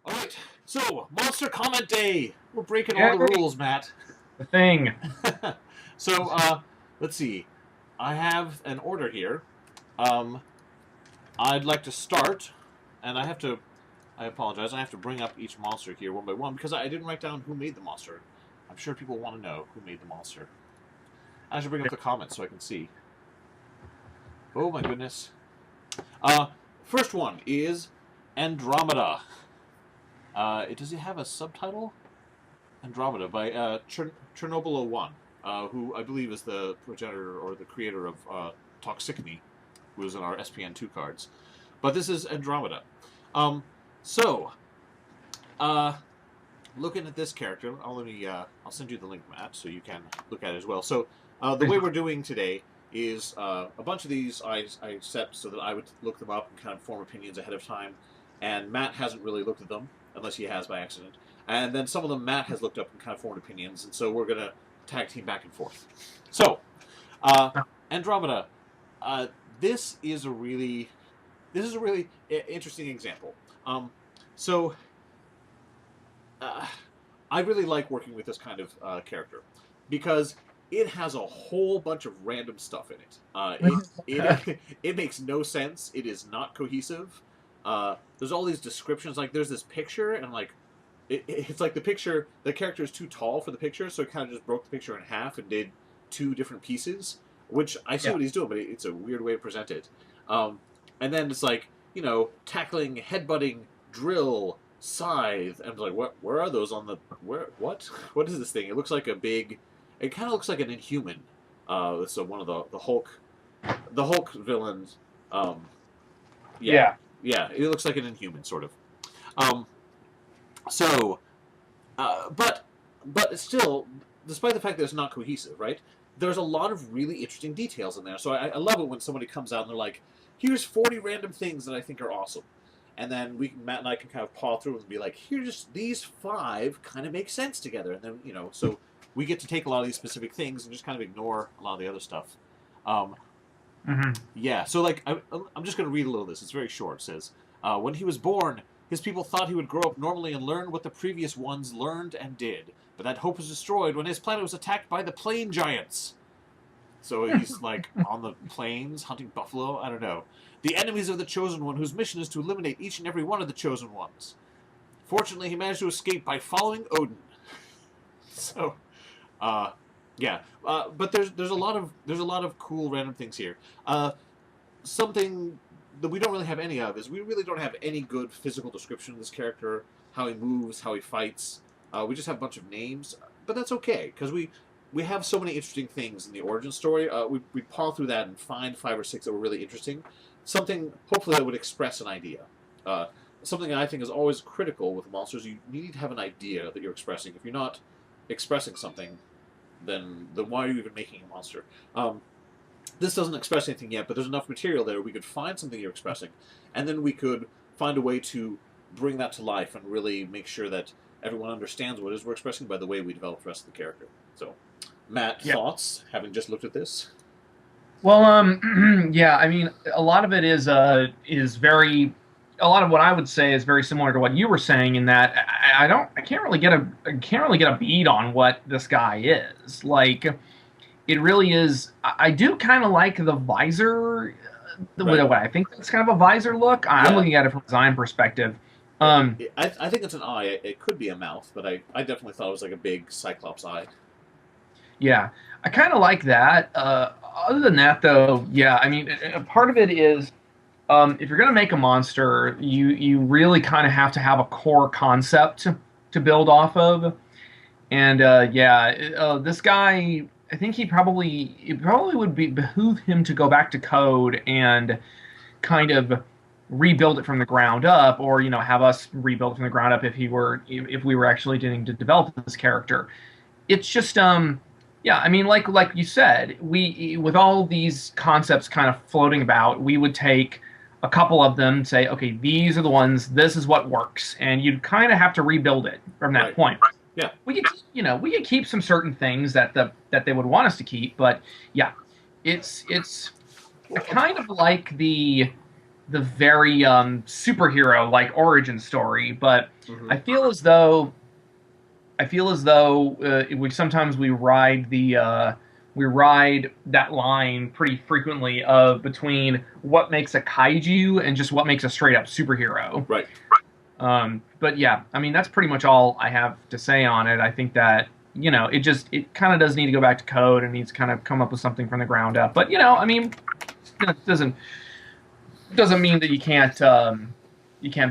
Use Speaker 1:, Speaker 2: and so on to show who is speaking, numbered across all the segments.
Speaker 1: All right, so Monster Comment Day. We're breaking all the
Speaker 2: Yay,
Speaker 1: rules, Matt.
Speaker 2: the thing.
Speaker 1: so let's see. I have an order here. Um, I'd like to start, and I have to. I apologize. I have to bring up each monster here one by one because I didn't write down who made the monster. I'm sure people want to know who made the monster. I should bring up the comments so I can see. Oh my goodness. Uh, First one is Andromeda. Does it have a subtitle? Andromeda by Chernobyl 01, who I believe is the progenitor or the creator of Toxicity, who was in our SPN2 cards. But this is Andromeda. Um, so, looking at this character, I'll send you the link, Matt, so you can look at it as well. So, the way we're doing today is a bunch of these I set so that I would look them up and kind of form opinions ahead of time. And Matt hasn't really looked at them, unless he has by accident. And then some of them Matt has looked up and kind of formed opinions, and so we're going to tag team back and forth. So, Andromeda, this is a really interesting example. So, I really like working with this kind of character because it has a whole bunch of random stuff in it. It makes no sense. It is not cohesive. There's all these descriptions. Like there's this picture, and like it's like the character is too tall for the picture, so it kind of just broke the picture in half and did two different pieces. Which I see what he's doing, but it's a weird way to present it. And then it's like tackling, headbutting, drill, scythe, and I'm like, what? Where are those on the What? What is this thing? It looks like a big. It kind of looks like an Inhuman. So one of the Hulk villains. Yeah, it looks like an Inhuman sort of. So, but still, despite the fact that it's not cohesive, right? There's a lot of really interesting details in there. So I love it when somebody comes out and they're like, "Here's 40 random things that I think are awesome," and then Matt and I can kind of paw through and be like, "Here's these 5 kind of make sense together," and then so we get to take a lot of these specific things and just kind of ignore a lot of the other stuff. Yeah, so like I'm just going to read a little of this. It's very short. It says, when he was born, his people thought he would grow up normally and learn what the previous ones learned and did. But that hope was destroyed when his planet was attacked by the plain giants. So he's like on the plains hunting buffalo? I don't know. The enemies of the Chosen One, whose mission is to eliminate each and every one of the Chosen Ones. Fortunately, he managed to escape by following Odin. So, yeah. But there's a lot of cool random things here. Something that we don't really have any of is we really don't have any good physical description of this character, how he moves, how he fights. We just have a bunch of names, but that's okay because we have so many interesting things in the origin story. We paw through that and find 5 or 6 that were really interesting. Something hopefully that would express an idea. Something that I think is always critical with monsters. You need to have an idea that you're expressing. If you're not expressing something, then why are you even making a monster? This doesn't express anything yet, but there's enough material there we could find something you're expressing, and then we could find a way to bring that to life and really make sure that everyone understands what it is we're expressing by the way we develop the rest of the character. So, Matt, thoughts, having just looked at this?
Speaker 2: Well, yeah. I mean, a lot of it is very. A lot of what I would say is very similar to what you were saying in that I can't really get a bead on what this guy is like. It really is. I do kind of like the visor. What I think it's kind of a visor look. I'm looking at it from a design perspective.
Speaker 1: I think it's an eye. It could be a mouth, but I definitely thought it was like a big Cyclops eye.
Speaker 2: Yeah, I kind of like that. Other than that, though, yeah, I mean, part of it is if you're going to make a monster, you really kind of have to have a core concept to build off of. And this guy, I think it probably would behoove him to go back to code and kind of rebuild it from the ground up, or have us rebuild it from the ground up if we were actually getting to develop this character. It's just yeah, I mean, like you said, we with all these concepts kind of floating about, we would take a couple of them, say, okay, these are the ones, this is what works, and you'd kind of have to rebuild it from that point.
Speaker 1: Yeah,
Speaker 2: we could keep some certain things that they would want us to keep, but yeah, it's I kind of like the the very superhero like origin story, but
Speaker 1: Mm-hmm.
Speaker 2: I feel as though we we ride that line pretty frequently of between what makes a kaiju and just what makes a straight up superhero.
Speaker 1: Right.
Speaker 2: But yeah, I mean that's pretty much all I have to say on it. I think that it kind of does need to go back to code and needs to kind of come up with something from the ground up. But I mean, it doesn't mean that you can't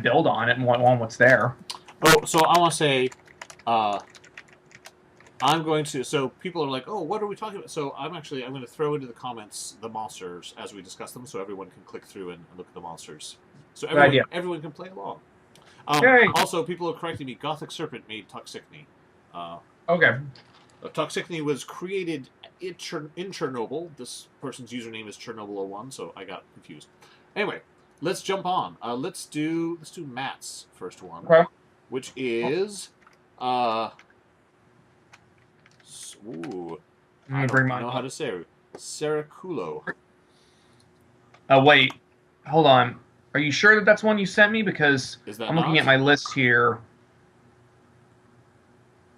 Speaker 2: build on it and want what's there.
Speaker 1: Oh, so I want to say, uh, I'm going to. So people are like, "Oh, what are we talking about?" So I'm going to throw into the comments the monsters as we discuss them, so everyone can click through and look at the monsters. So
Speaker 2: Good idea.
Speaker 1: everyone can play along.
Speaker 2: Yay.
Speaker 1: Also, people are correcting me. Gothic Serpent made Toxicity.
Speaker 2: Okay.
Speaker 1: Toxicity was created in Chernobyl. This person's username is Chernobyl01, so I got confused. Anyway, let's jump on. Let's do Matt's first one,
Speaker 2: Okay.
Speaker 1: which is ooh, I don't know how to say it. Seraculo.
Speaker 2: Wait, hold on. Are you sure that that's one you sent me? Because
Speaker 1: Is that
Speaker 2: I'm looking
Speaker 1: not?
Speaker 2: at my list here.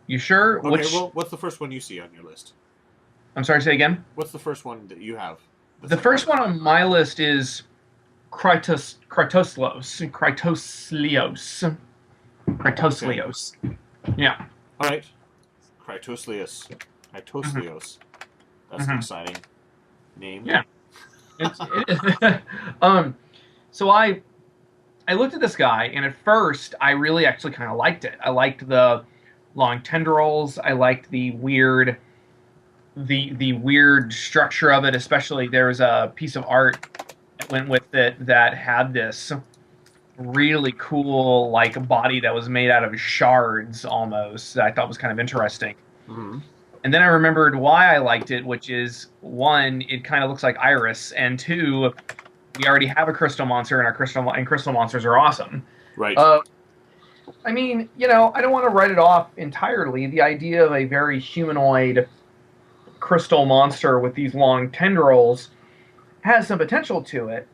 Speaker 2: You sure?
Speaker 1: Okay, well, what's the first one you see on your list?
Speaker 2: I'm sorry, say again?
Speaker 1: What's the first one that you have?
Speaker 2: The first one on my list is Crytosleos. Yeah.
Speaker 1: All right. Crytosleos. That's an exciting name.
Speaker 2: Yeah. So I looked at this guy, and at first I really actually kind of liked it. I liked the long tendrils. I liked the weird structure of it. Especially there was a piece of art that went with it that had this really cool like body that was made out of shards almost. That I thought was kind of interesting.
Speaker 1: Mm-hmm.
Speaker 2: And then I remembered why I liked it, which is one, it kind of looks like Iris, and two, we already have a crystal monster, and crystal monsters are awesome.
Speaker 1: Right.
Speaker 2: I mean, I don't want to write it off entirely. The idea of a very humanoid crystal monster with these long tendrils has some potential to it.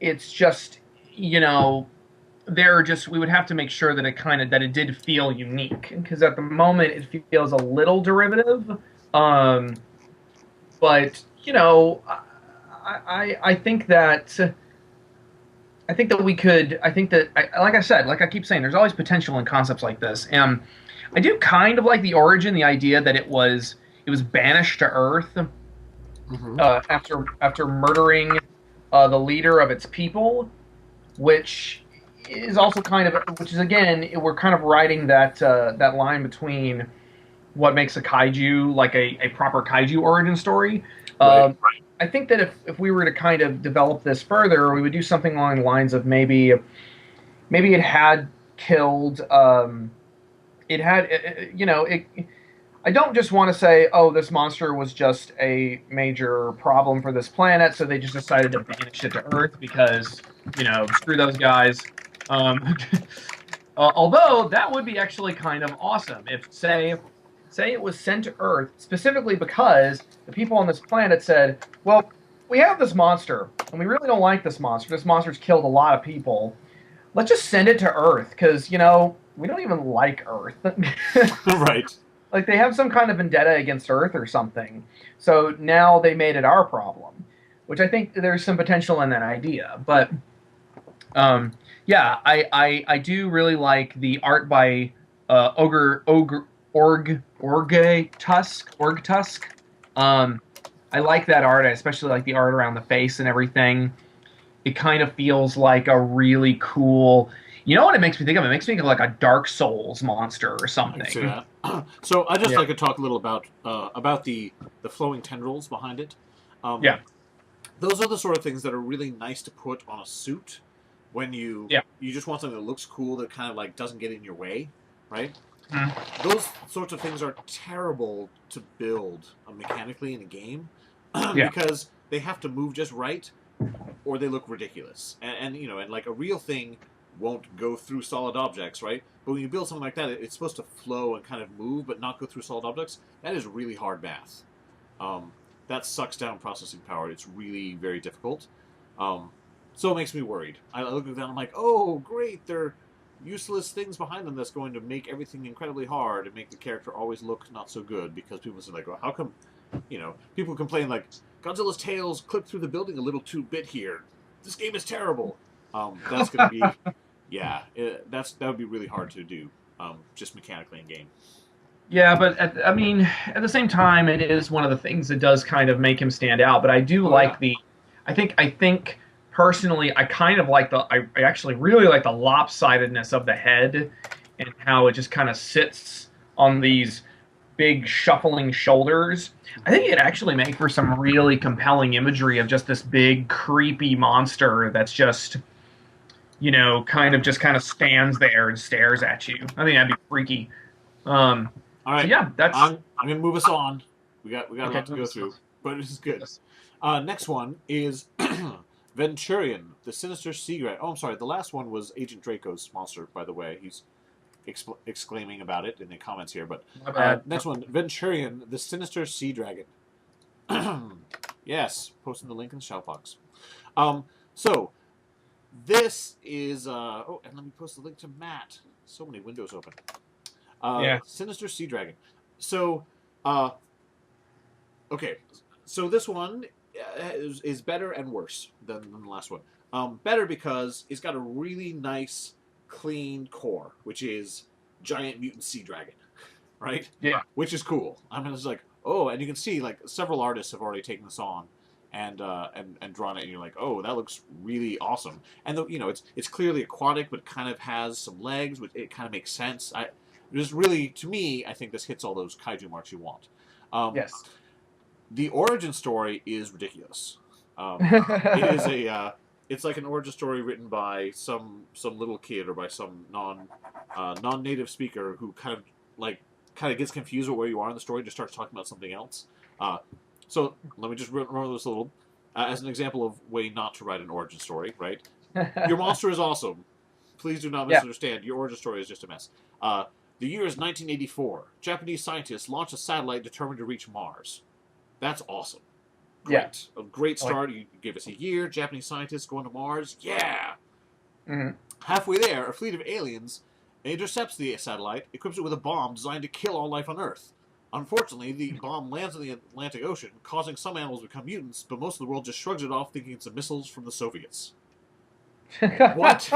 Speaker 2: It's just, we would have to make sure that it did feel unique, because at the moment it feels a little derivative. But I think that we could. Like I said, like I keep saying, there's always potential in concepts like this, and I do kind of like the origin, the idea that it was banished to Earth after murdering the leader of its people, which is also again, we're kind of riding that line between what makes a kaiju like a proper kaiju origin story.
Speaker 1: Right.
Speaker 2: I think that if we were to kind of develop this further, we would do something along the lines of maybe it had killed. I don't just want to say, oh, this monster was just a major problem for this planet, so they just decided to banish it to Earth because, screw those guys. Although that would be actually kind of awesome if, say it was sent to Earth specifically because the people on this planet said, well, we have this monster, and we really don't like this monster. This monster's killed a lot of people. Let's just send it to Earth, because, we don't even like Earth.
Speaker 1: Right.
Speaker 2: Like, they have some kind of vendetta against Earth or something. So now they made it our problem, which I think there's some potential in that idea. But, yeah, I do really like the art by Org Tusk. I like that art. I especially like the art around the face and everything. It kind of feels like a really cool. You know what it makes me think of? It makes me think of like a Dark Souls monster or something.
Speaker 1: I can see that. So I just like to talk a little about the flowing tendrils behind it. Those are the sort of things that are really nice to put on a suit when you just want something that looks cool that kind of like doesn't get in your way, right? Mm-hmm. Those sorts of things are terrible to build mechanically in a game because they have to move just right or they look ridiculous. And like a real thing won't go through solid objects, right? But when you build something like that, it's supposed to flow and kind of move but not go through solid objects. That is really hard math. That sucks down processing power. It's really very difficult. So it makes me worried. I look at them, I'm like, oh, great, they're useless things behind them that's going to make everything incredibly hard and make the character always look not so good because people say, like, well, how come, people complain, like, Godzilla's tails clip through the building a little too bit here. This game is terrible. That's going to be, yeah, that would be really hard to do, just mechanically in game.
Speaker 2: Yeah, but at the same time, it is one of the things that does kind of make him stand out. But I do like
Speaker 1: yeah.
Speaker 2: I think personally, I kind of like I actually really like the lopsidedness of the head and how it just kind of sits on these big shuffling shoulders. I think it actually make for some really compelling imagery of just this big creepy monster that's just, kind of stands there and stares at you. I think that'd be freaky.
Speaker 1: All right.
Speaker 2: So yeah, that's.
Speaker 1: I'm going to move us on. We got a
Speaker 2: Okay,
Speaker 1: lot to go through, but this is good. Next one is Venturion, the sinister sea dragon. Oh, I'm sorry. The last one was Agent Draco's monster, by the way. He's exclaiming about it in the comments here. But next one, Venturion, the sinister sea dragon. Yes, posting the link in the shout box. So this is and let me post the link to Matt. So many windows open. Sinister sea dragon. So okay. So this one is better and worse than the last one. Better because it's got a really nice, clean core, which is giant mutant sea dragon, right?
Speaker 2: Yeah. Which
Speaker 1: is cool. I'm just like, oh, and you can see like several artists have already taken this on and drawn it, and you're like, oh, that looks really awesome. And it's clearly aquatic, but kind of has some legs, which it kind of makes sense. Just really, to me, I think this hits all those kaiju marks you want.
Speaker 2: Yes.
Speaker 1: The origin story is ridiculous. It is it's like an origin story written by some little kid or by some non-native speaker who kind of gets confused with where you are in the story, just starts talking about something else. So let me just remember this a little as an example of way not to write an origin story. Right? Your monster is awesome. Please do not misunderstand. Your origin story is just a mess. The year is 1984. Japanese scientists launch a satellite determined to reach Mars. That's awesome. Great. Yeah. A great start. You give us a year. Japanese scientists going to Mars. Yeah.
Speaker 2: Mm-hmm.
Speaker 1: Halfway there, a fleet of aliens intercepts the satellite, equips it with a bomb designed to kill all life on Earth. Unfortunately, the bomb lands in the Atlantic Ocean, causing some animals to become mutants, but most of the world just shrugs it off, thinking it's the missiles from the Soviets. What?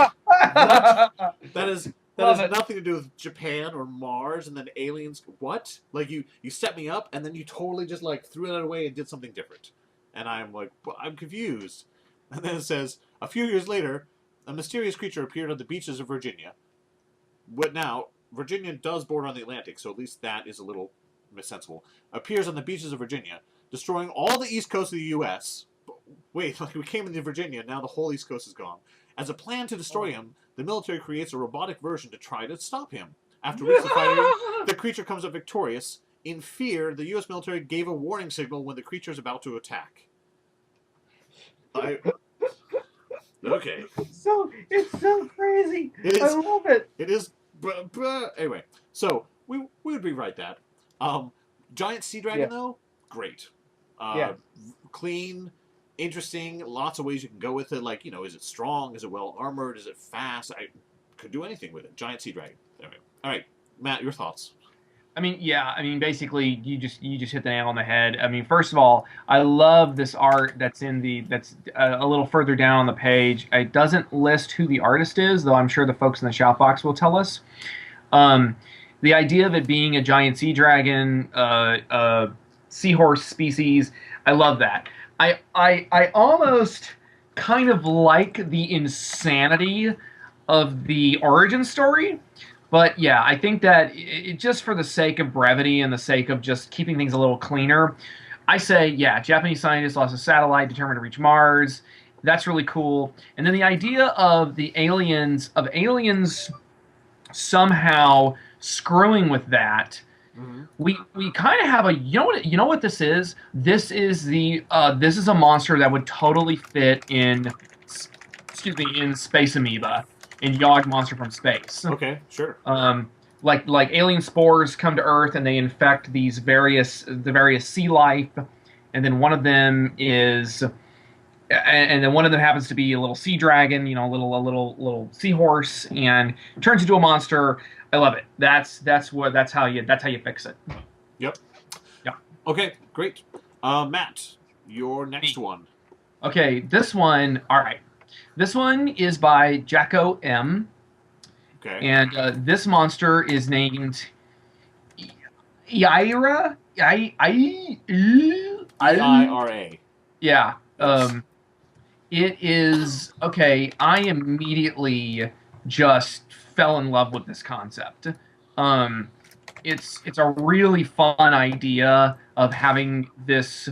Speaker 1: That has nothing to do with Japan or Mars, and then aliens. What? Like you set me up, and then you totally just like threw that away and did something different. And I'm like, well, I'm confused. And then it says, a few years later, a mysterious creature appeared on the beaches of Virginia. What now? Virginia does border on the Atlantic, so at least that is a little sensible. Appears on the beaches of Virginia, destroying all the east coast of the U.S. Wait, like we came into Virginia, now the whole east coast is gone. As a plan to destroy him, the military creates a robotic version to try to stop him. After weeks of fighting, the creature comes up victorious. In fear, the U.S. military gave a warning signal when the creature is about to attack. Okay.
Speaker 2: It's so crazy. I love it.
Speaker 1: It is. Anyway, so we would rewrite that. Giant sea dragon though, great. Clean, interesting. Lots of ways you can go with it. Like is it strong? Is it well armored? Is it fast? I could do anything with it. Giant sea dragon. Anyway. All right, Matt, your thoughts.
Speaker 2: Basically, you just hit the nail on the head. First of all, I love this art that's a little further down on the page. It doesn't list who the artist is, though I'm sure the folks in the shout box will tell us. The idea of it being a giant sea dragon, seahorse species, I love that. I almost kind of like the insanity of the origin story. But yeah, I think that just for the sake of brevity and the sake of just keeping things a little cleaner, I say, yeah, Japanese scientists lost a satellite determined to reach Mars. That's really cool. And then the idea of the aliens somehow screwing with that. Mm-hmm. We kind of have a you know what this is? This is a monster that would totally fit in Space Amoeba. In Yogg Monster from Space.
Speaker 1: Okay, sure.
Speaker 2: Like alien spores come to Earth and they infect the various sea life, and then one of them is and then one of them happens to be a little sea dragon, a little seahorse, and turns into a monster. I love it. That's how you fix it.
Speaker 1: Yep.
Speaker 2: Yeah.
Speaker 1: Okay, great. Matt, your next
Speaker 2: Me.
Speaker 1: one.
Speaker 2: Okay, this one. All right, this one is by Jacko M,
Speaker 1: Okay.
Speaker 2: and this monster is named Yaira.
Speaker 1: Eira.
Speaker 2: Yeah.
Speaker 1: Yes.
Speaker 2: It is okay. I immediately just fell in love with this concept. Um, it's a really fun idea of having this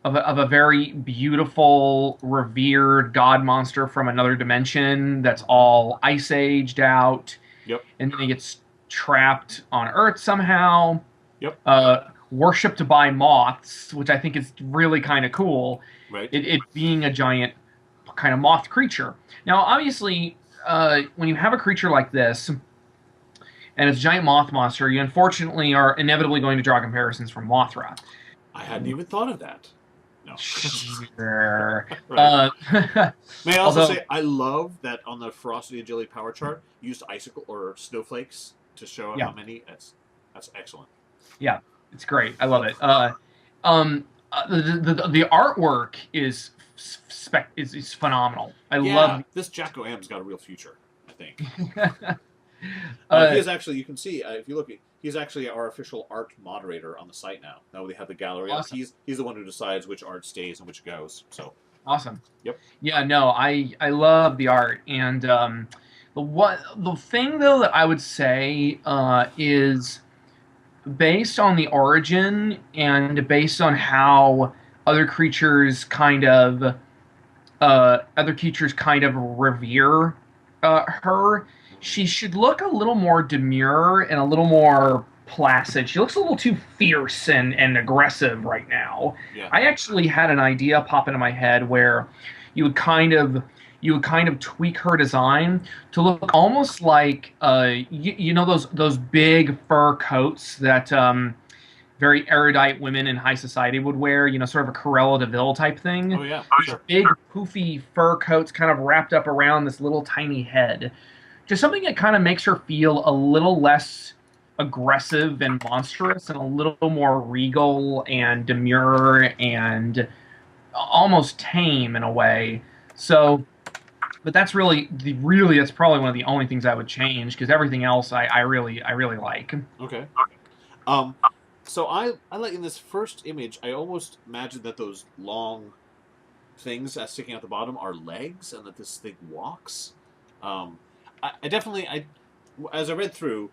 Speaker 2: of a very beautiful, revered god monster from another dimension that's all ice aged out,
Speaker 1: Yep.
Speaker 2: and then he gets trapped on Earth somehow,
Speaker 1: Yep.
Speaker 2: worshipped by moths, which I think is really kind of cool.
Speaker 1: Right.
Speaker 2: It being a giant kind of moth creature. Now, obviously, when you have a creature like this, and it's a giant moth monster, you unfortunately are inevitably going to draw comparisons from Mothra.
Speaker 1: I hadn't even thought of that. No.
Speaker 2: Sure.
Speaker 1: Right. May I also
Speaker 2: Although,
Speaker 1: say I love that on the ferocity agility power chart used icicle or snowflakes to show
Speaker 2: yeah,
Speaker 1: how many. That's excellent.
Speaker 2: yeah, it's great. I love it. The artwork is phenomenal. I
Speaker 1: Yeah,
Speaker 2: love.
Speaker 1: this Jacko M's got a real future, I think. He
Speaker 2: uh,
Speaker 1: is actually, you can see, if you look, he's actually our official art moderator on the site now. Now they have the gallery up.
Speaker 2: awesome.
Speaker 1: He's the one who decides which art stays and which goes. So,
Speaker 2: Awesome.
Speaker 1: yep.
Speaker 2: Yeah, no, I love the art, and the thing though that I would say is based on the origin and based on how other creatures kind of revere her, she should look a little more demure and a little more placid. She looks a little too fierce and aggressive right now.
Speaker 1: Yeah.
Speaker 2: I actually had an idea pop into my head where you would kind of tweak her design to look almost like you know those big fur coats that very erudite women in high society would wear, sort of a Cruella de Vil type thing.
Speaker 1: Oh yeah. Sure.
Speaker 2: Big poofy fur coats kind of wrapped up around this little tiny head. Just something that kind of makes her feel a little less aggressive and monstrous and a little more regal and demure and almost tame in a way. So, but that's that's probably one of the only things I would change because everything else I really like.
Speaker 1: Okay. So I like in this first image, I almost imagined that those long things sticking out the bottom are legs, and that this thing walks. I definitely, as I read through,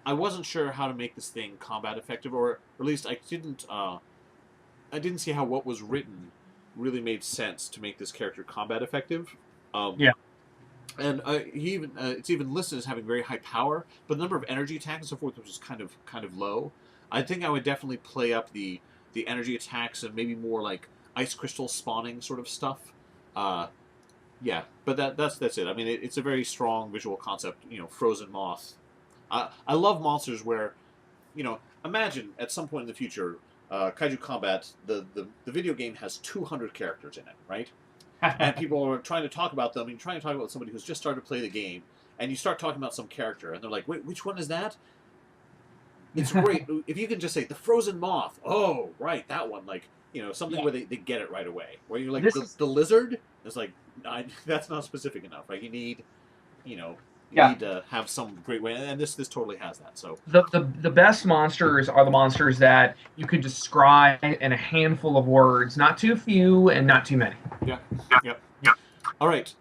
Speaker 1: I wasn't sure how to make this thing combat effective, or at least I didn't see how what was written really made sense to make this character combat effective.
Speaker 2: Yeah.
Speaker 1: And it's even listed as having very high power, but the number of energy attacks and so forth was kind of low. I think I would definitely play up the energy attacks and maybe more like ice crystal spawning sort of stuff. Yeah, but that's it. I mean, it's a very strong visual concept. Frozen moth. I love monsters where, imagine at some point in the future, Kaiju Combat, the video game has 200 characters in it, right? And people are trying to talk about them, and trying to talk about somebody who's just started to play the game, and you start talking about some character, and they're like, wait, which one is that? It's great. If you can just say, the frozen moth, oh, right, that one, like, something where they get it right away. Where you're like, the lizard? It's like, that's not specific enough, right? You need, you need to have some great way, and this totally has that. So
Speaker 2: the best monsters are the monsters that you could describe in a handful of words, not too few and not too many.
Speaker 1: Yeah. Yep. All right.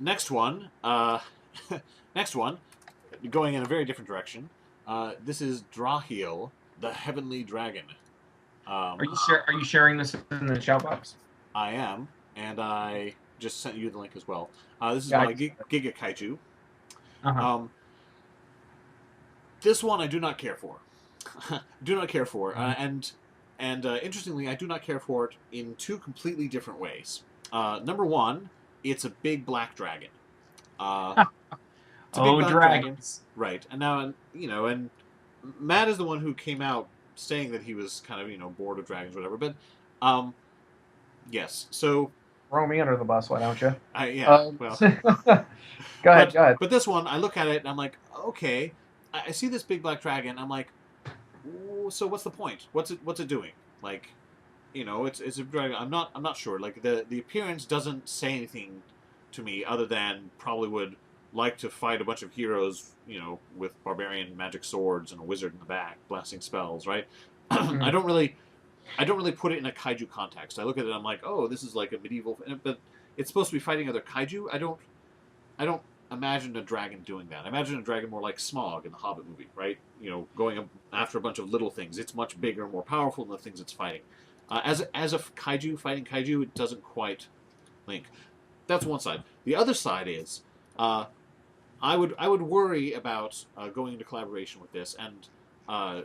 Speaker 1: Next one. Next one. Going in a very different direction. This is Drachio, the Heavenly Dragon.
Speaker 2: Are you sharing this in the chat box?
Speaker 1: I am, and I just sent you the link as well. This is by Giga Kaiju.
Speaker 2: Uh-huh.
Speaker 1: This one I do not care for. Do not care for, and interestingly, I do not care for it in two completely different ways. Number one, it's a big black dragon.
Speaker 2: Dragons!
Speaker 1: Right, and now and Matt is the one who came out saying that he was kind of bored of dragons, or whatever. But Yes. So,
Speaker 2: Throw me under the bus, why don't you?
Speaker 1: yeah. Well,
Speaker 2: Go ahead, go ahead.
Speaker 1: but this one, I look at it and I'm like, okay, I see this big black dragon. I'm like, "Ooh, so what's the point? What's it doing? Like, it's a dragon. I'm not sure. Like the appearance doesn't say anything to me other than probably would like to fight a bunch of heroes, with barbarian magic swords and a wizard in the back blasting spells, right? I
Speaker 2: Mhm.
Speaker 1: don't really I don't really put it in a kaiju context. I look at it, I'm like, oh, this is like a medieval, but it's supposed to be fighting other kaiju. I don't imagine a dragon doing that. I imagine a dragon more like Smaug in the Hobbit movie, right? Going after a bunch of little things. It's much bigger and more powerful than the things it's fighting. As a kaiju fighting kaiju, it doesn't quite link. That's one side. The other side is, uh, I would worry about going into collaboration with this, and uh,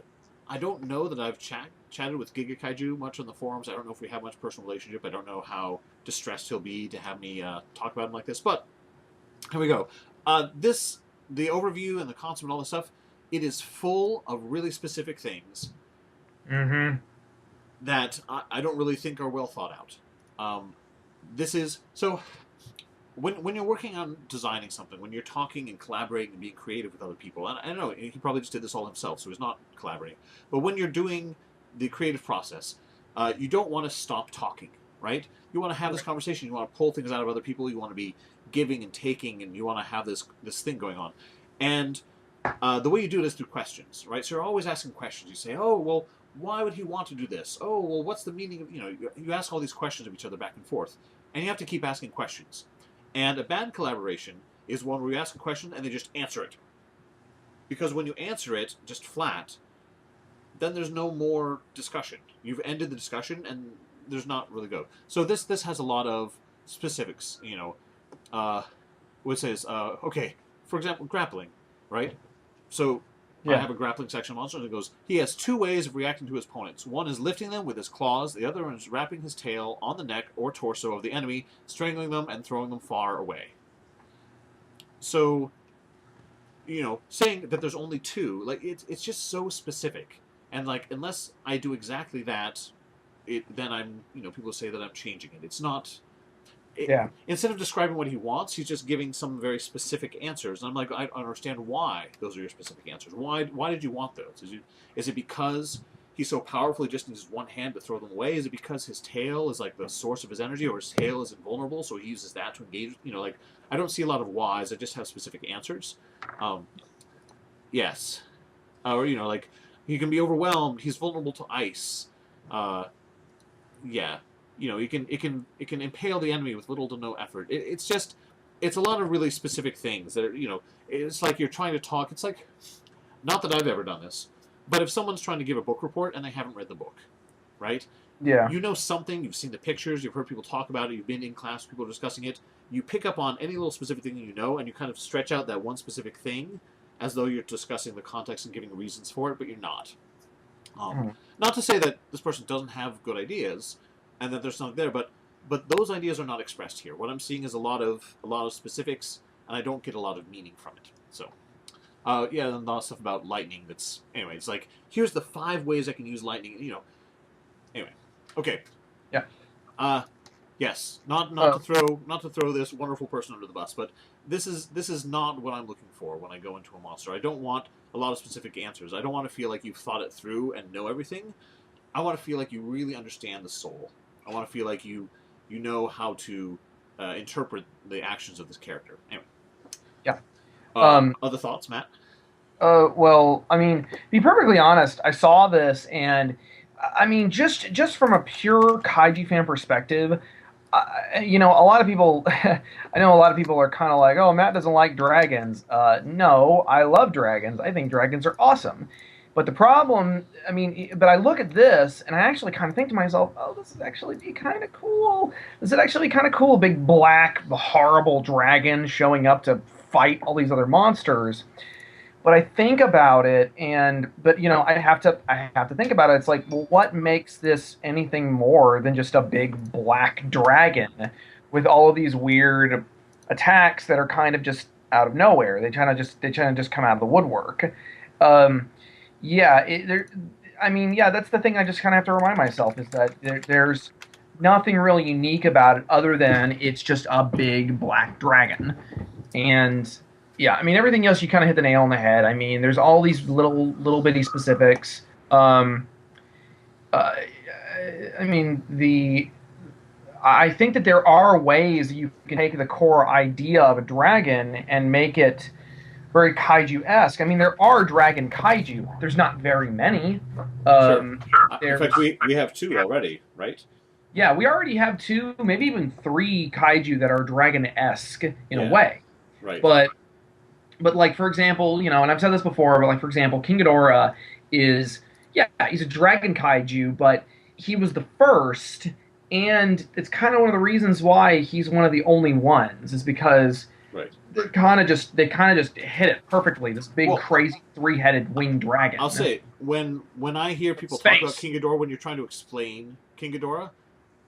Speaker 1: I don't know that I've chatted with Giga Kaiju much on the forums. I don't know if we have much personal relationship. I don't know how distressed he'll be to have me talk about him like this. But here we go. The overview and the concept and all this stuff. It is full of really specific things
Speaker 2: Mm-hmm.
Speaker 1: that I don't really think are well thought out. This is so when you're working on designing something, when you're talking and collaborating and being creative with other people, and I know he probably just did this all himself, so he's not collaborating. But when you're doing the creative process, you don't want to stop talking, right? You want to have this conversation. You want to pull things out of other people. You want to be giving and taking, and you want to have this thing going on. And the way you do it is through questions, right? So you're always asking questions. You say, "Oh, well, why would he want to do this? Oh, well, what's the meaning of?" You ask all these questions of each other back and forth, and you have to keep asking questions. And a bad collaboration is one where you ask a question and they just answer it. Because when you answer it just flat, then there's no more discussion. You've ended the discussion and there's not really go. So this has a lot of specifics. Uh, what says okay, for example, grappling, right? So I
Speaker 2: Yeah.
Speaker 1: have a grappling section of monsters that goes, he has two ways of reacting to his opponents. One is lifting them with his claws, the other is wrapping his tail on the neck or torso of the enemy, strangling them and throwing them far away. So, saying that there's only two, like it's just so specific. And like unless I do exactly that, then I'm people say that I'm changing it. It's not
Speaker 2: Yeah.
Speaker 1: instead of describing what he wants, he's just giving some very specific answers. And I'm like, I don't understand why those are your specific answers. Why did you want those? Is it because he's so powerful he just needs one hand to throw them away? Is it because his tail is like the source of his energy, or his tail is invulnerable, so he uses that to engage? Like I don't see a lot of whys. I just have specific answers. Um, yes, or like he can be overwhelmed. He's vulnerable to ice. Uh, yeah, it can impale the enemy with little to no effort. It's a lot of really specific things that are, it's like you're trying to talk. It's like, not that I've ever done this, but if someone's trying to give a book report and they haven't read the book, right?
Speaker 2: Yeah.
Speaker 1: You know something, you've seen the pictures, you've heard people talk about it, you've been in class, people are discussing it. You pick up on any little specific thing and you kind of stretch out that one specific thing as though you're discussing the context and giving reasons for it, but you're not. Um,
Speaker 2: Mhm.
Speaker 1: Not to say that this person doesn't have good ideas and that there's something there, but those ideas are not expressed here. What I'm seeing is a lot of specifics, and I don't get a lot of meaning from it. So, yeah, and a lot of stuff about lightning. That's anyway. It's like here's the 5 ways I can use lightning. Anyway, okay.
Speaker 2: Yeah.
Speaker 1: Uh, yes, not to
Speaker 2: Uh,
Speaker 1: throw this wonderful person under the bus, but this is not what I'm looking for when I go into a monster. I don't want a lot of specific answers. I don't want to feel like you've thought it through and know everything. I want to feel like you really understand the soul. I want to feel like you know how to interpret the actions of this character. Anyway,
Speaker 2: yeah. Um,
Speaker 1: other thoughts, Matt?
Speaker 2: well, I mean, to be perfectly honest, I saw this, and I mean, just from a pure kaiju fan perspective, a lot of people, I know a lot of people are kind of like, oh, Matt doesn't like dragons. No, I love dragons. I think dragons are awesome. But the problem, I mean, but I look at this and I actually kind of think to myself, oh, this is actually be kind of cool. This is actually kind of cool. Big black, horrible dragon showing up to fight all these other monsters. But I think about it, but I have to think about it. It's like, well, what makes this anything more than just a big black dragon with all of these weird attacks that are kind of just out of nowhere? They kind of just come out of the woodwork. Um, yeah, I mean, yeah, that's the thing. I just kind of have to remind myself is that there's nothing really unique about it other than it's just a big black dragon. And yeah, I mean everything else you kind of hit the nail on the head. I mean, there's all these little bitty specifics. Um, uh, I mean the I think that there are ways that you can take the core idea of a dragon and make it very kaiju-esque. I mean, there are dragon kaiju. There's not very many.
Speaker 1: Sure. In
Speaker 2: There's
Speaker 1: fact, we have two already, right?
Speaker 2: Yeah, we already have two, maybe even three kaiju that are dragon-esque in a
Speaker 1: Yeah.
Speaker 2: way.
Speaker 1: Right.
Speaker 2: But like for example, and I've said this before, but like for example, King Ghidorah is he's a dragon kaiju, but he was the first, and it's kind of one of the reasons why he's one of the only ones is because
Speaker 1: Right.
Speaker 2: they kind of just hit it perfectly. This big crazy three-headed winged dragon.
Speaker 1: I'll say when I hear people talk about King Ghidorah, when you're trying to explain King Ghidorah,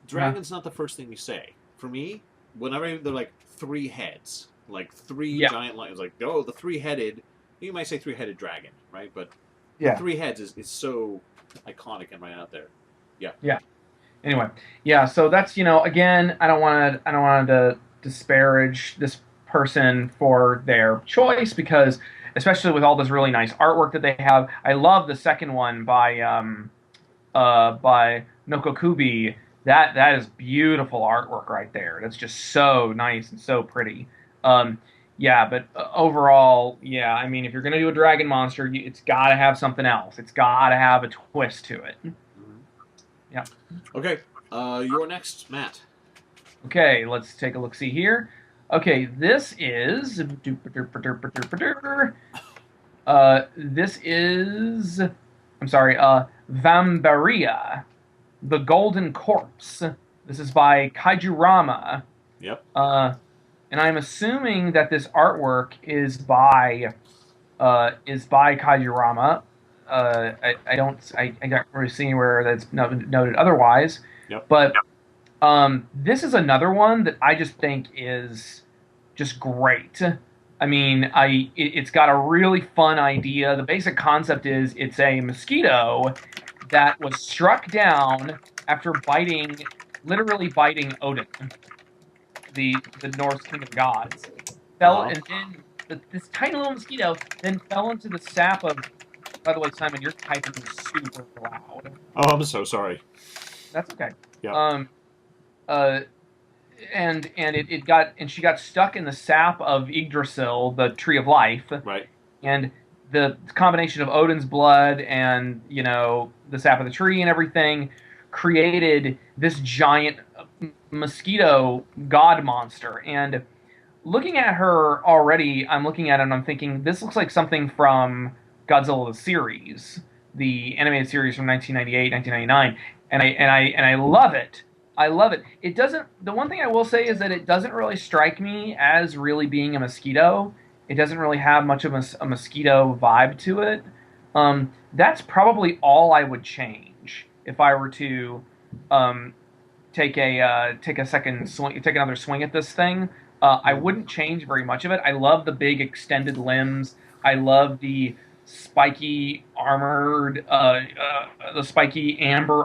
Speaker 1: dragon's not the first thing you say. For me, whenever they're like three heads, like three giant lions, like the three-headed. You might say three-headed dragon, right? But three heads is so iconic and right out there. Yeah.
Speaker 2: Yeah. Anyway, so that's again, I don't want to disparage this person for their choice because especially with all this really nice artwork that they have. I love the second one by Nokokubi. That is beautiful artwork right there. That's just so nice and so pretty. But overall, I mean, if you're going to do a dragon monster, it's got to have something else. It's got to have a twist to it. Yeah.
Speaker 1: Okay. You're next, Matt.
Speaker 2: Okay, let's take a look-see here. Okay, this is... Vampiria, the Golden Corpse. This is by Kaijurama.
Speaker 1: Yep.
Speaker 2: And I'm assuming that this artwork is by Kaijurama. I don't really see anywhere that's noted otherwise.
Speaker 1: Yep.
Speaker 2: But this is another one that I just think is just great. I mean, it's got a really fun idea. The basic concept is it's a mosquito that was struck down after literally biting Odin, the Norse king of gods. And then this tiny little mosquito then fell into the sap of. By the way, Simon, your typing is super loud.
Speaker 1: Oh, I'm so sorry.
Speaker 2: That's okay.
Speaker 1: Yeah.
Speaker 2: And she got stuck in the sap of Yggdrasil, the tree of life.
Speaker 1: Right.
Speaker 2: And the combination of Odin's blood and the sap of the tree and everything created this giant mosquito god monster. And looking at her already, I'm looking at it and I'm thinking this looks like something from Godzilla the series, the animated series from 1998, 1999, and I love it. I love it. It doesn't. The one thing I will say is that it doesn't really strike me as really being a mosquito. It doesn't really have much of a mosquito vibe to it. That's probably all I would change if I were to take another swing at this thing. I wouldn't change very much of it. I love the big extended limbs. I love the spiky amber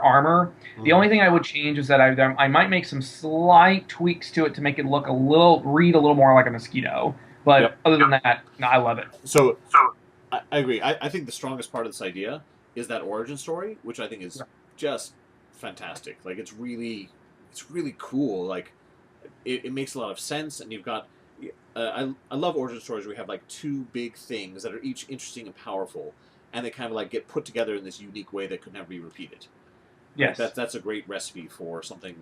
Speaker 2: armor. The only thing I would change is that I might make some slight tweaks to it to make it look read a little more like a mosquito. But other than that, no, I love it.
Speaker 1: So I agree. I think the strongest part of this idea is that origin story, which I think is just fantastic. Like it's really cool. Like it makes a lot of sense, and you've got. I love origin stories where we have like two big things that are each interesting and powerful, and they kind of like get put together in this unique way that could never be repeated.
Speaker 2: Yes,
Speaker 1: that's a great recipe for something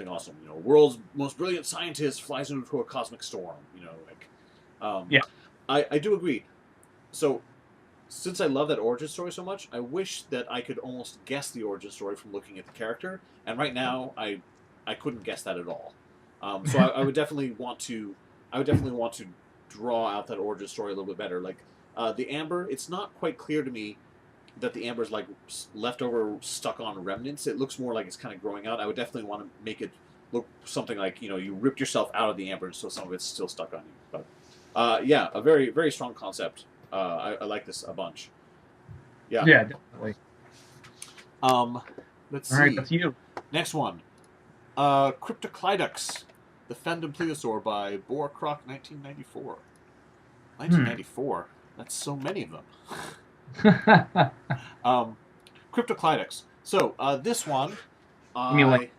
Speaker 1: awesome. World's most brilliant scientist flies into a cosmic storm. I do agree. So, since I love that origin story so much, I wish that I could almost guess the origin story from looking at the character, and right now I couldn't guess that at all. So I would definitely want to. Draw out that origin story a little bit better. Like the amber, it's not quite clear to me that the amber is like leftover stuck on remnants. It looks more like it's kind of growing out. I would definitely want to make it look something like you ripped yourself out of the amber, so some of it's still stuck on you. But a very very strong concept. I like this a bunch. Yeah.
Speaker 2: Yeah, definitely.
Speaker 1: Let's see.
Speaker 2: All right, that's you.
Speaker 1: Next one. Cryptoclidux, the Fandom Plesiosaur by Boarcroc 1994. 1994? That's so many of them. Cryptoclidux. So, this one,
Speaker 2: I mean, like,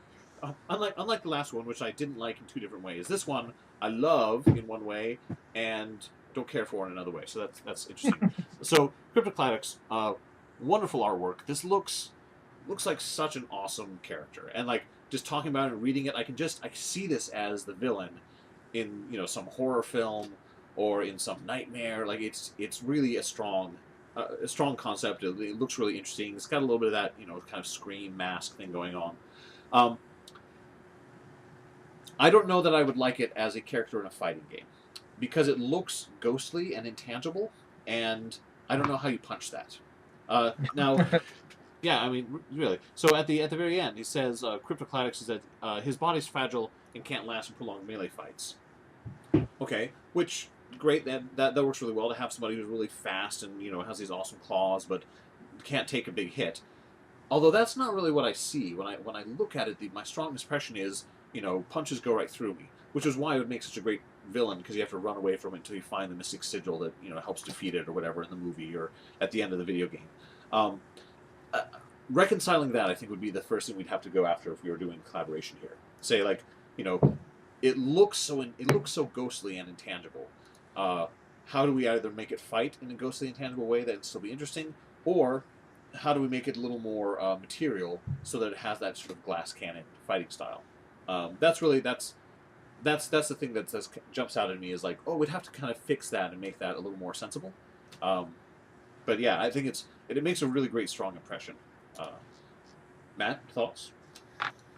Speaker 1: unlike the last one, which I didn't like in two different ways, this one I love in one way and don't care for in another way. So that's interesting. So, Cryptoclidux, wonderful artwork. This looks like such an awesome character, and like just talking about it and reading it, I see this as the villain in some horror film or in some nightmare. Like it's really a strong concept. It looks really interesting. It's got a little bit of that kind of Scream mask thing going on. I don't know that I would like it as a character in a fighting game because it looks ghostly and intangible, and I don't know how you punch that. Now, yeah, I mean, really. So at the very end, he says Cryptoclidux is that his body's fragile and can't last in prolonged melee fights. Okay, which great. That works really well to have somebody who's really fast and has these awesome claws, but can't take a big hit. Although that's not really what I see when I look at it. My strong impression is punches go right through me, which is why it would make such a great villain, because you have to run away from it until you find the mystic sigil that helps defeat it or whatever in the movie or at the end of the video game. Reconciling that, I think, would be the first thing we'd have to go after if we were doing collaboration here. Say, like, it looks so ghostly and intangible. How do we either make it fight in a ghostly, intangible way that would still be interesting, or how do we make it a little more material so that it has that sort of glass cannon fighting style? That's the thing that jumps out at me is like, oh, we'd have to kind of fix that and make that a little more sensible. But yeah, I think it makes a really great, strong impression. Matt, thoughts?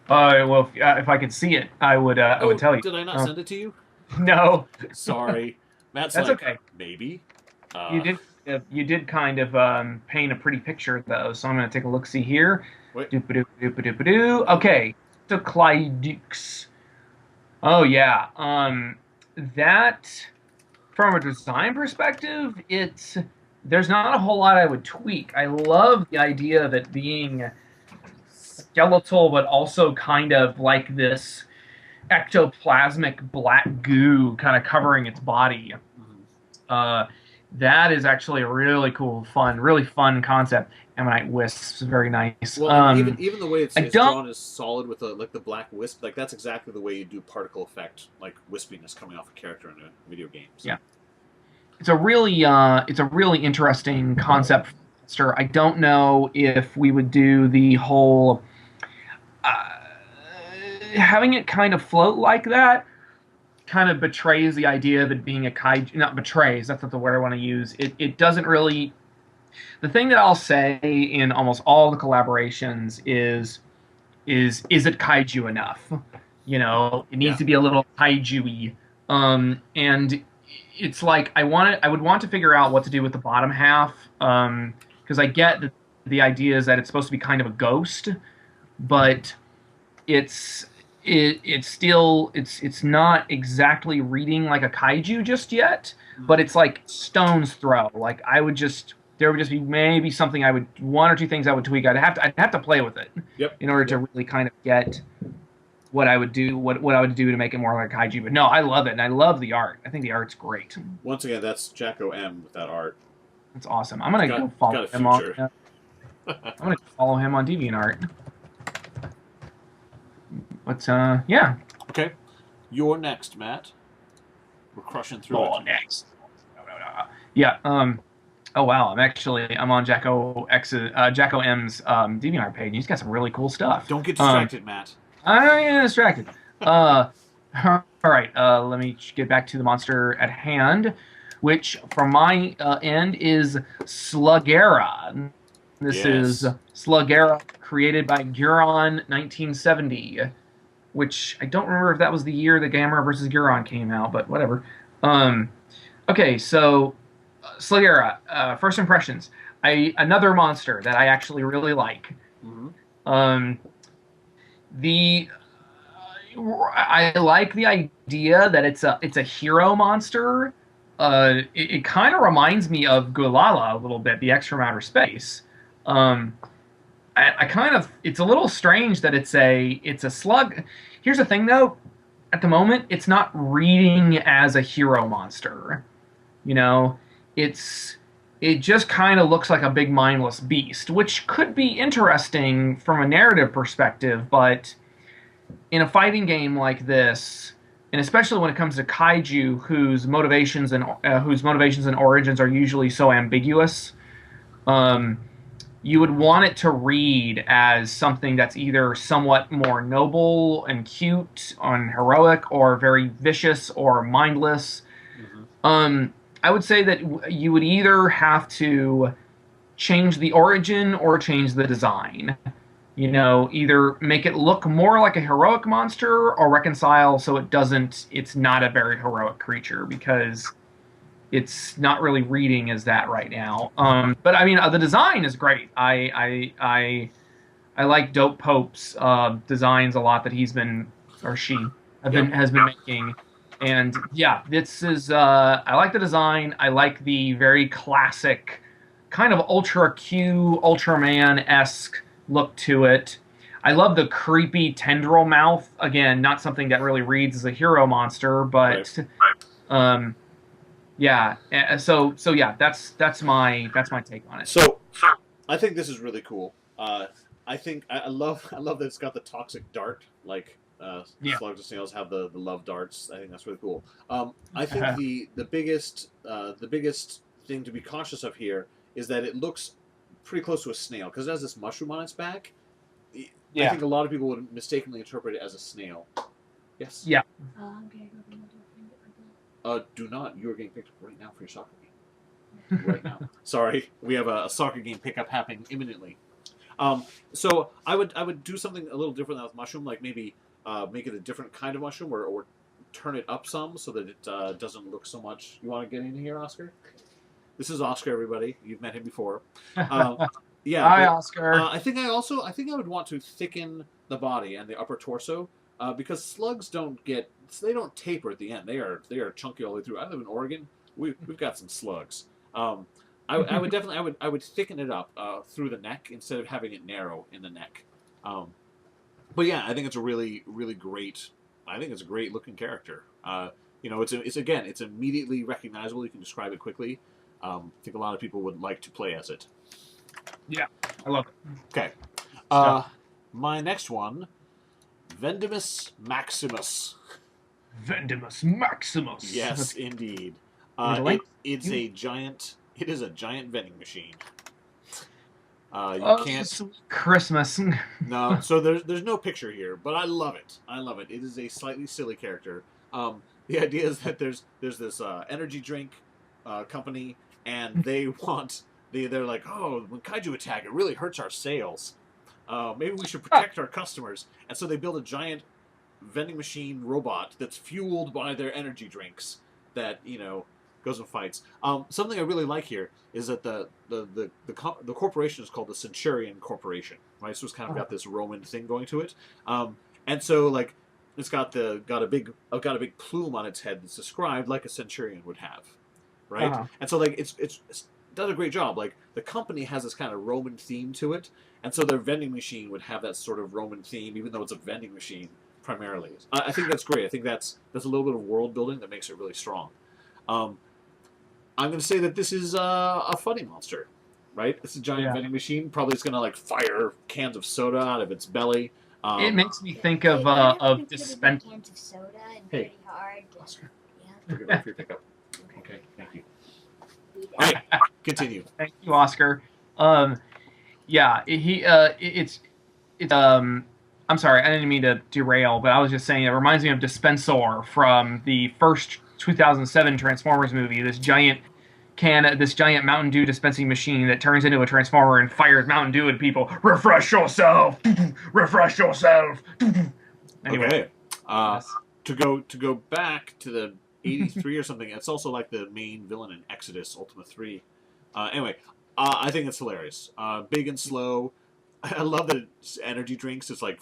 Speaker 2: Well, if I could see it, I would tell you.
Speaker 1: Did I not send it to you?
Speaker 2: No.
Speaker 1: Sorry. Matt's
Speaker 2: That's
Speaker 1: like,
Speaker 2: okay.
Speaker 1: Maybe.
Speaker 2: You did kind of paint a pretty picture, though, so I'm going to take a look-see here.
Speaker 1: Wait.
Speaker 2: Doop-a-doop-a-doop-a-doo. Okay. Cryptoclidux. Oh, yeah. That, from a design perspective, there's not a whole lot I would tweak. I love the idea of it being skeletal, but also kind of like this ectoplasmic black goo kind of covering its body. That is actually a really cool, really fun concept. Ammonite wisps, very nice.
Speaker 1: Well, even the way it's drawn is solid with the black wisp. Like that's exactly the way you do particle effect, like wispiness coming off a character in a video game. So.
Speaker 2: Yeah, it's a really interesting concept. I don't know if we would do the whole having it kind of float like that. Kind of betrays the idea of it being a kaiju. Not betrays, that's not the word I want to use. It doesn't really... The thing that I'll say in almost all the collaborations is it kaiju enough? It needs to be a little kaiju-y. And it's like, I would want to figure out what to do with the bottom half, because I get the idea is that it's supposed to be kind of a ghost, but it's not exactly reading like a kaiju just yet, but it's like stone's throw. Like there would just be maybe something one or two things I would tweak. I'd have to play with it in order to really kind of get what I would do, what I would do to make it more like a kaiju. But no, I love it, and I love the art. I think the art's great.
Speaker 1: Once again, that's Jacko M with that art.
Speaker 2: That's awesome. I'm gonna go follow him on. I'm gonna follow him on DeviantArt. But yeah.
Speaker 1: Okay, you're next, Matt. We're crushing through it.
Speaker 2: Next. Yeah. Oh wow. I'm on Jacko M's DeviantArt page. He's got some really cool stuff.
Speaker 1: Don't get distracted, Matt.
Speaker 2: I'm not getting distracted. All right. Let me get back to the monster at hand, which from my end is Sluggera. This is Sluggera, created by Guron 1970. Which I don't remember if that was the year that Gamera vs. Guron came out, but whatever. Okay, so Sluggera, first impressions. Another monster that I actually really like. Mm-hmm. I like the idea that it's a hero monster. It kind of reminds me of Gulala a little bit, the X from Outer Space. I kind of it's a little strange that it's a slug. Here's the thing though, at the moment it's not reading as a hero monster. You know, it's it just kind of looks like a big mindless beast, which could be interesting from a narrative perspective, but in a fighting game like this, and especially when it comes to kaiju, whose motivations and origins are usually so ambiguous, um, you would want it to read as something that's either somewhat more noble and cute and heroic, or very vicious or mindless.
Speaker 1: Hmm.
Speaker 2: I would say that you would either have to change the origin or change the design. You know, either make it look more like a heroic monster or reconcile so it's not a very heroic creature because it's not really reading as that right now. But I mean, the design is great. I like Dope Pope's designs a lot that he's been or she has been making. And yeah, this is I like the design. I like the very classic kind of Ultra Q, Ultraman esque look to it. I love the creepy tendril mouth. Again, not something that really reads as a hero monster, but um, yeah. So yeah, that's my take on it.
Speaker 1: So I think this is really cool. I think I love that it's got the toxic dart like slugs and snails have the love darts. I think that's really cool. I think the biggest thing to be cautious of here is that it looks pretty close to a snail because it has this mushroom on its back. I think a lot of people would mistakenly interpret it as a snail. Yes.
Speaker 2: Yeah.
Speaker 1: Do not. You are getting picked up right now for your soccer game. Right now. Sorry, we have a soccer game pickup happening imminently. So I would do something a little different with mushroom, like maybe make it a different kind of mushroom, or turn it up some so that it doesn't look so much. You want to get in here, Oscar? This is Oscar, everybody. You've met him before. Yeah.
Speaker 2: Hi, Oscar.
Speaker 1: I think I would want to thicken the body and the upper torso because slugs don't taper at the end. They are chunky all the way through. I live in Oregon. We've got some slugs. I would definitely I would thicken it up through the neck instead of having it narrow in the neck. But yeah, I think it's a really great. I think it's a great looking character. It's immediately recognizable. You can describe it quickly. I think a lot of people would like to play as it.
Speaker 2: Yeah, I love it.
Speaker 1: Okay. My next one, Vendemus Maximus.
Speaker 2: Vendemus Maximus.
Speaker 1: Yes, indeed. It's a giant. It is a giant vending machine. You can't.
Speaker 2: Christmas.
Speaker 1: No, so there's no picture here, but I love it. I love it. It is a slightly silly character. The idea is that there's this energy drink company, and they're like, oh, when kaiju attack, it really hurts our sales. Maybe we should protect our customers, and so they build a giant vending machine robot that's fueled by their energy drinks that goes and fights. Something I really like here is that the corporation is called the Centurion Corporation, right? So it's kind of got this Roman thing going to it, and so like it's got a big plume on its head that's described like a centurion would have, right? And so like it's does a great job. Like the company has this kind of Roman theme to it, and so their vending machine would have that sort of Roman theme, even though it's a vending machine primarily. I think that's great. I think that's a little bit of world building that makes it really strong. I'm going to say that this is a funny monster, right? It's a giant vending machine. Probably it's going to like fire cans of soda out of its belly.
Speaker 2: It makes me think of
Speaker 3: dispense cans of soda and pretty hard.
Speaker 1: Oscar, forgive me for your pickup. Okay, thank you. All right, continue.
Speaker 2: Thank you, Oscar. I'm sorry, I didn't mean to derail, but I was just saying it reminds me of Dispensor from the first 2007 Transformers movie. This giant Mountain Dew dispensing machine that turns into a transformer and fires Mountain Dew at people. Refresh yourself. Refresh yourself. Anyway,
Speaker 1: okay. To go back to the 83 or something. It's also like the main villain in Exodus Ultima 3. Anyway, I think it's hilarious. Big and slow. I love that it's energy drinks. It's like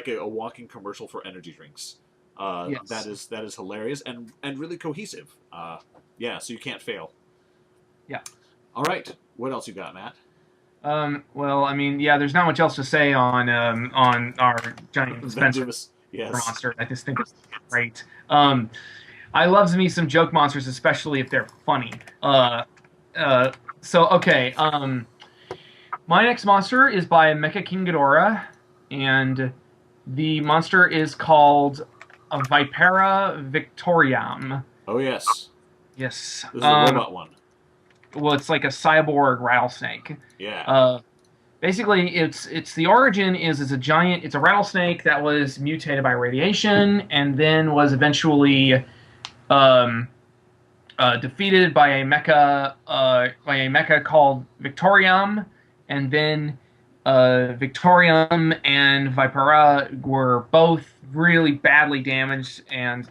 Speaker 1: a walking commercial for energy drinks.
Speaker 2: Yes.
Speaker 1: That is hilarious and really cohesive. So you can't fail.
Speaker 2: Yeah.
Speaker 1: All right. What else you got, Matt?
Speaker 2: Well, I mean, yeah, there's not much else to say on our giant Spencer
Speaker 1: Vendemus. Yes.
Speaker 2: monster. I just think it's great. I loves me some joke monsters, especially if they're funny. Uh, so okay. My next monster is by Mecha King Ghidorah, and the monster is called a Vipera Victorium.
Speaker 1: Oh yes.
Speaker 2: Yes.
Speaker 1: This is a robot one.
Speaker 2: Well, it's like a cyborg rattlesnake.
Speaker 1: Yeah.
Speaker 2: Basically, it's the origin is it's a giant. It's a rattlesnake that was mutated by radiation and then was eventually defeated by a mecha called Victorium, and then Victorium and Vipera were both really badly damaged,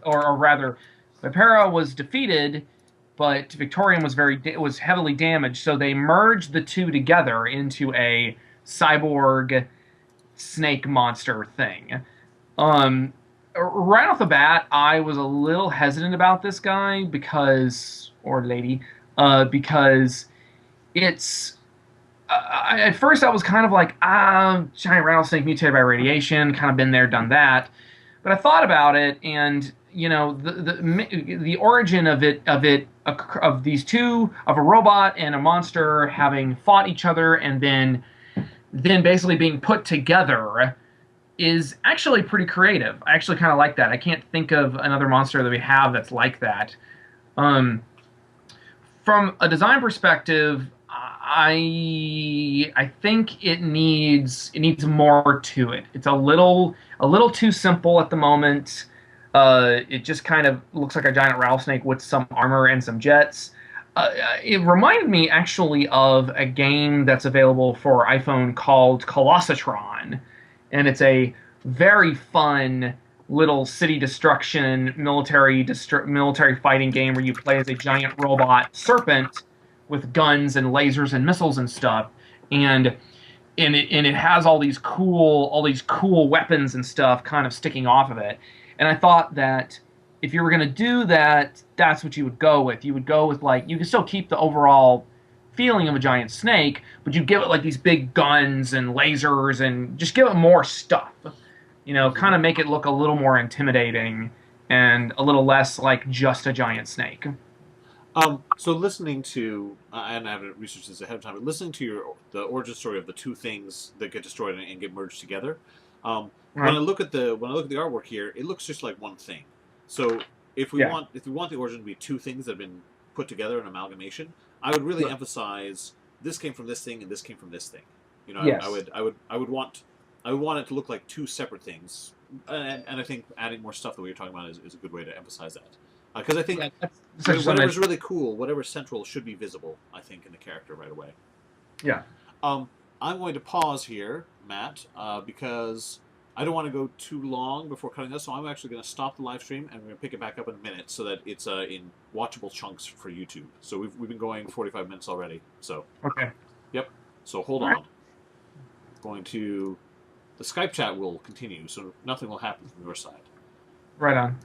Speaker 2: or rather, Vipera was defeated, but Victorium was heavily damaged. So they merged the two together into a cyborg snake monster thing. Right off the bat, I was a little hesitant about this guy or lady, because it's. At first, I was kind of like, giant rattlesnake mutated by radiation, kind of been there, done that. But I thought about it, and the origin of these two, of a robot and a monster having fought each other, and then basically being put together, is actually pretty creative. I actually kind of like that. I can't think of another monster that we have that's like that. From a design perspective, I think it needs more to it. It's a little too simple at the moment. It just kind of looks like a giant rattlesnake with some armor and some jets. It reminded me actually of a game that's available for iPhone called Colossatron, and it's a very fun little city destruction military fighting game where you play as a giant robot serpent with guns and lasers and missiles and stuff, and it has all these cool weapons and stuff kind of sticking off of it. And I thought that if you were going to do that, that's what you would go with. You would go with, like, you can still keep the overall feeling of a giant snake, but you give it like these big guns and lasers and just give it more stuff. Kind of make it look a little more intimidating and a little less like just a giant snake.
Speaker 1: So listening to, and I haven't researched this ahead of time, but listening to the origin story of the two things that get destroyed and get merged together, when I look at the artwork here, it looks just like one thing. So if we want the origin to be two things that have been put together in amalgamation, I would really emphasize this came from this thing and this came from this thing.
Speaker 2: Yes.
Speaker 1: I would want it to look like two separate things, and I think adding more stuff that we were talking about is a good way to emphasize that. Because I think whatever's really cool, whatever's central should be visible, I think, in the character right away.
Speaker 2: Yeah.
Speaker 1: I'm going to pause here, Matt, because I don't want to go too long before cutting this, so I'm actually going to stop the live stream, and we're going to pick it back up in a minute so that it's in watchable chunks for YouTube. So we've been going 45 minutes already. So
Speaker 2: okay.
Speaker 1: Yep. So hold on. The Skype chat will continue, so nothing will happen from your side.
Speaker 2: Right on.